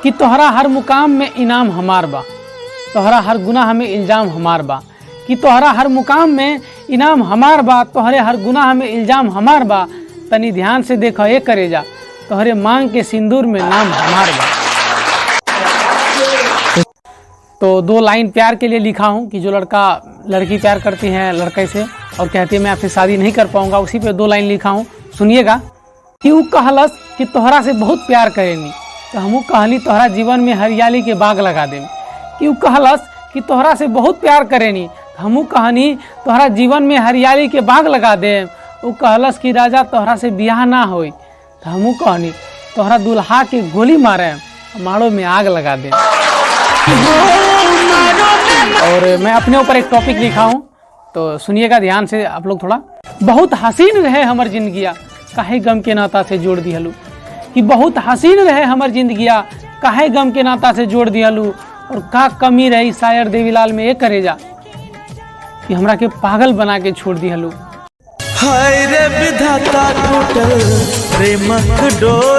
कि तोहरा हर मुकाम में इनाम हमार बा, तोहरा हर गुनाह में इल्ज़ाम हमार बा। कि तोहरा हर मुकाम में इनाम हमार बा, तोहरे हर गुनाह में इल्ज़ाम हमार बा। तनी ध्यान से देखो ये करेजा, तोहरे मांग के सिंदूर में नाम हमार बा। तो 2 लाइन प्यार के लिए लिखा हूँ कि जो लड़का लड़की प्यार करती है लड़के से और कहती है मैं आपसे शादी नहीं कर पाऊँगा, उसी पे 2 लाइन लिखा हूँ, सुनिएगा। कि ऊ कहलस कि तोहरा से बहुत प्यार करेनी, तो हमू कहनी तोहरा जीवन में हरियाली के बाग लगा देम। कि ऊ कहलस कि तोहरा से बहुत प्यार करेनी, तो हमू कहनी तोहरा जीवन में हरियाली के बाग लगा देम। ऊ कहलस कि राजा तोहरा से बियाह ना होई, तो हमू कहनी तोहरा दुल्हा के गोली मारे मारो में आग लगा दे। और मैं अपने ऊपर एक टॉपिक लिखा हूँ, तो सुनिएगा ध्यान से आप लोग थोड़ा। बहुत हसीन रहे हमर जिंदगिया, काहे गम के नाता से जोड़ दिहलू। कि बहुत हसीन रहे हमर जिंदगिया, काहे गम के नाता से जोड़ दिहलू। और का कमी रही शायर देवीलाल में ये करेजा कि हमरा के पागल बना के छोड़ दिहलू। हाय रे विधाता टूटल प्रेमक डोर।